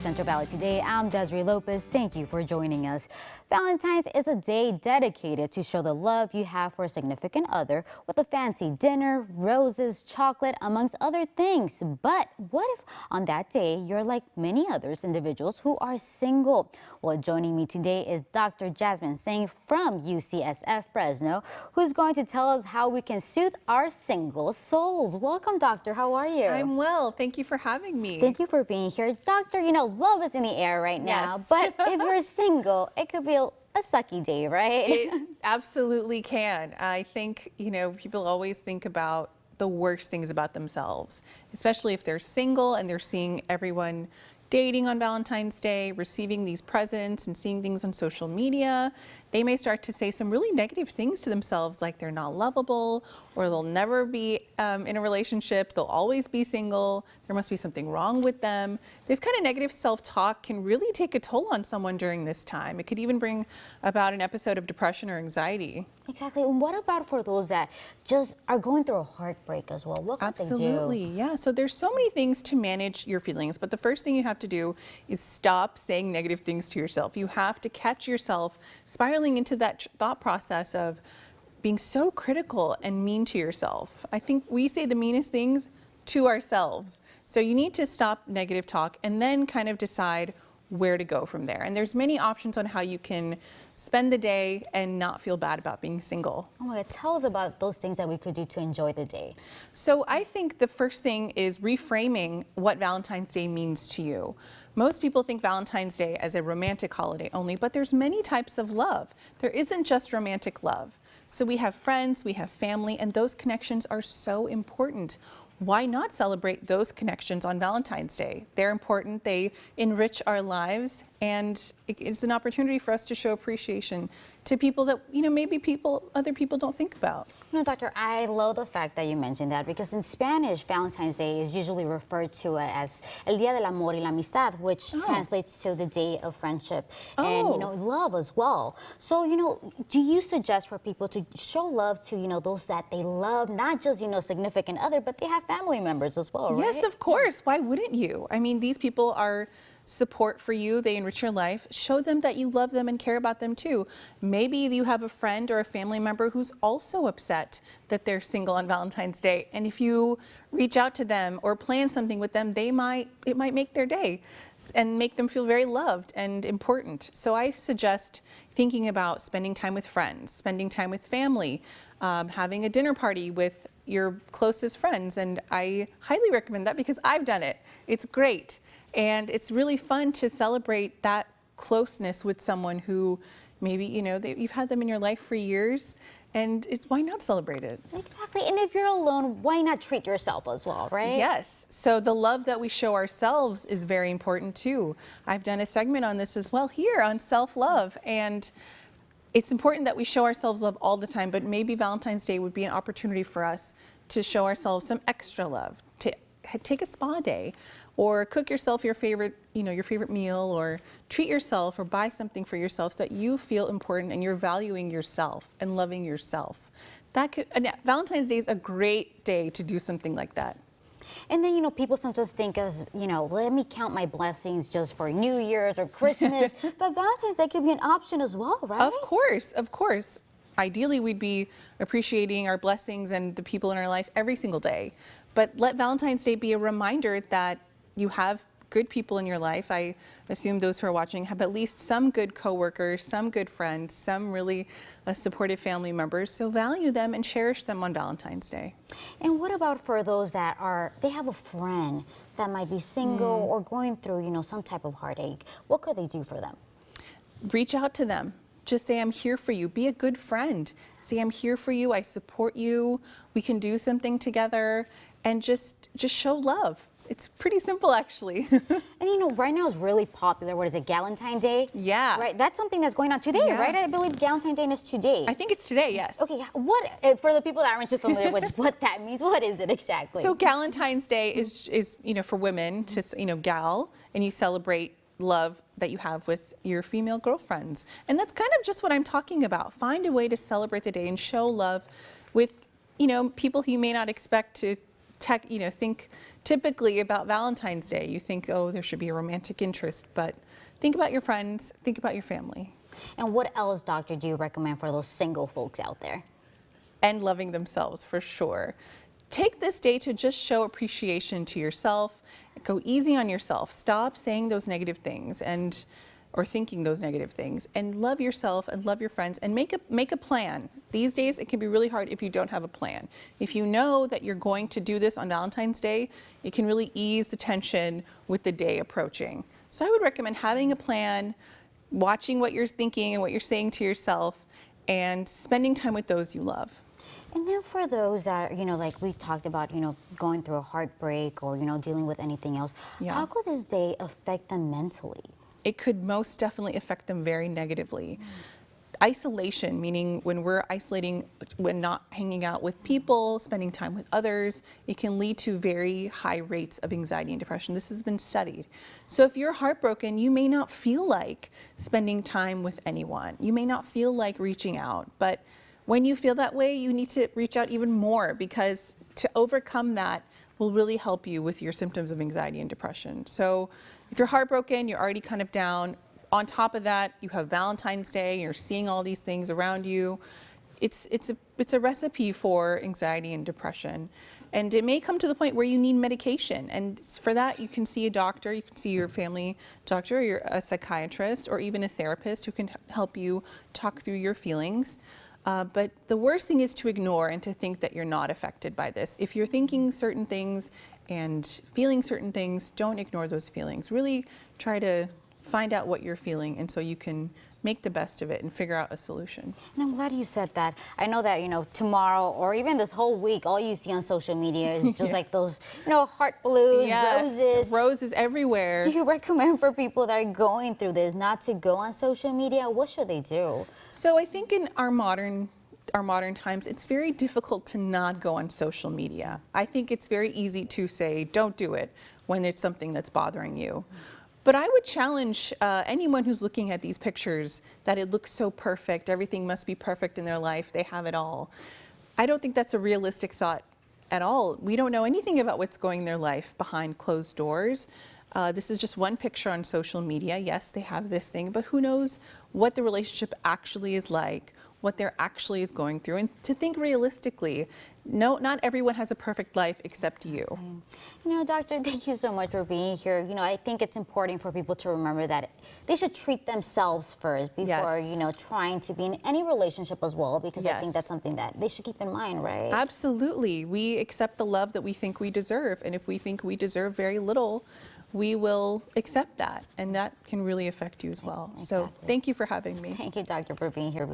Central Valley today. I'm Desiree Lopez. Thank you for joining us. Valentine's is a day dedicated to show the love you have for a significant other with a fancy dinner, roses, chocolate, amongst other things. But what if on that day you're like many others individuals who are single? Well, joining me today is Dr. Jasmine Singh from UCSF Fresno, who's going to tell us how we can soothe our single souls. Welcome, doctor. How are you? I'm well. Thank you for having me. Thank you for being here. Doctor, love is in the air right now, Yes. but if you're single, it could be a sucky day, right? It absolutely can. I think, people always think about the worst things about themselves, especially if they're single and they're seeing everyone dating on Valentine's Day, receiving these presents and seeing things on social media. They may start to say some really negative things to themselves, like they're not lovable, or they'll never be in a relationship, they'll always be single, there must be something wrong with them. This kind of negative self-talk can really take a toll on someone during this time. It could even bring about an episode of depression or anxiety. Exactly. And what about for those that just are going through a heartbreak as well? What could they do? Absolutely, yeah. So there's so many things to manage your feelings, but the first thing you have to do is stop saying negative things to yourself. You have to catch yourself spiraling into that thought process of being so critical and mean to yourself. I think we say the meanest things to ourselves. So you need to stop negative talk and then kind of decide where to go from there. And there's many options on how you can spend the day and not feel bad about being single. Oh my God, tell us about those things that we could do to enjoy the day. So I think the first thing is reframing what Valentine's Day means to you. Most people think Valentine's Day as a romantic holiday only, but there's many types of love. There isn't just romantic love. So we have friends, we have family, and those connections are so important. Why not celebrate those connections on Valentine's Day? They're important, they enrich our lives, and it's an opportunity for us to show appreciation to people that, maybe other people don't think about. Doctor, I love the fact that you mentioned that, because in Spanish, Valentine's Day is usually referred to as El Día del Amor y la Amistad, which translates to the day of friendship and, love as well. So, do you suggest for people to show love to, those that they love, not just, significant other, but they have family members as well, right? Yes, of course. Why wouldn't you? I mean, these people are support for you. They enrich your life. Show them that you love them and care about them too. Maybe you have a friend or a family member who's also upset that they're single on Valentine's Day. And if you reach out to them or plan something with them, it might make their day and make them feel very loved and important. So I suggest thinking about spending time with friends, spending time with family, having a dinner party with your closest friends. And I highly recommend that because I've done it. It's great. And it's really fun to celebrate that closeness with someone who maybe, you've had them in your life for years, and why not celebrate it? Exactly. And if you're alone, why not treat yourself as well, right? Yes. So the love that we show ourselves is very important too. I've done a segment on this as well here on self-love, and it's important that we show ourselves love all the time, but maybe Valentine's Day would be an opportunity for us to show ourselves some extra love, to take a spa day, or cook yourself your favorite meal, or treat yourself or buy something for yourself so that you feel important and you're valuing yourself and loving yourself. Valentine's Day is a great day to do something like that. And then, people sometimes think of, let me count my blessings just for New Year's or Christmas, but Valentine's Day could be an option as well, right? Of course, of course. Ideally, we'd be appreciating our blessings and the people in our life every single day. But let Valentine's Day be a reminder that you have good people in your life. I assume those who are watching have at least some good coworkers, some good friends, some really supportive family members. So value them and cherish them on Valentine's Day. And what about for those that they have a friend that might be single or going through, some type of heartache? What could they do for them? Reach out to them. Just say, I'm here for you. Be a good friend. Say, I'm here for you. I support you. We can do something together. And just show love. It's pretty simple, actually. And right now is really popular. What is it, Valentine Day? Yeah. Right, that's something that's going on today, right? I believe Valentine Day is today. I think it's today, yes. Okay, for the people that aren't too familiar with what that means, what is it exactly? So Valentine's Day is for women to, gal, and you celebrate love that you have with your female girlfriends. And that's kind of just what I'm talking about. Find a way to celebrate the day and show love with, people who you may not expect to think typically about Valentine's Day. You think, oh, there should be a romantic interest, but think about your friends, think about your family. And what else, doctor, do you recommend for those single folks out there? And loving themselves, for sure. Take this day to just show appreciation to yourself. Go easy on yourself. Stop saying those negative things or thinking those negative things, and love yourself and love your friends, and make a plan. These days it can be really hard if you don't have a plan. If you know that you're going to do this on Valentine's Day, it can really ease the tension with the day approaching. So I would recommend having a plan, watching what you're thinking and what you're saying to yourself, and spending time with those you love. And then for those that, like we talked about, going through a heartbreak or, dealing with anything else, how could this day affect them mentally? It could most definitely affect them very negatively. Isolation, meaning when we're isolating, when not hanging out with people, spending time with others, it can lead to very high rates of anxiety and depression. This has been studied. So if you're heartbroken, you may not feel like spending time with anyone. You may not feel like reaching out, but when you feel that way, you need to reach out even more, because to overcome that will really help you with your symptoms of anxiety and depression. So if you're heartbroken, you're already kind of down. On top of that, you have Valentine's Day, you're seeing all these things around you. It's a recipe for anxiety and depression. And it may come to the point where you need medication. And for that, you can see a doctor, you can see your family doctor, or a psychiatrist, or even a therapist who can help you talk through your feelings. But the worst thing is to ignore and to think that you're not affected by this. If you're thinking certain things and feeling certain things, don't ignore those feelings. Really try to find out what you're feeling, and so you can make the best of it and figure out a solution. And I'm glad you said that. I know that, tomorrow or even this whole week, all you see on social media is just like those, heart balloons, roses. Roses everywhere. Do you recommend for people that are going through this not to go on social media? What should they do? So I think in our modern times, it's very difficult to not go on social media. I think it's very easy to say, don't do it when it's something that's bothering you. But I would challenge anyone who's looking at these pictures that it looks so perfect, everything must be perfect in their life, they have it all. I don't think that's a realistic thought at all. We don't know anything about what's going in their life behind closed doors. This is just one picture on social media. Yes, they have this thing, but who knows what the relationship actually is like, what they're actually is going through, and to think realistically. No, not everyone has a perfect life except you. Doctor, thank you so much for being here. I think it's important for people to remember that they should treat themselves first before, trying to be in any relationship as well, because I think that's something that they should keep in mind, right? Absolutely. We accept the love that we think we deserve, and if we think we deserve very little, we will accept that, and that can really affect you as well. Exactly. So thank you for having me. Thank you, doctor, for being here.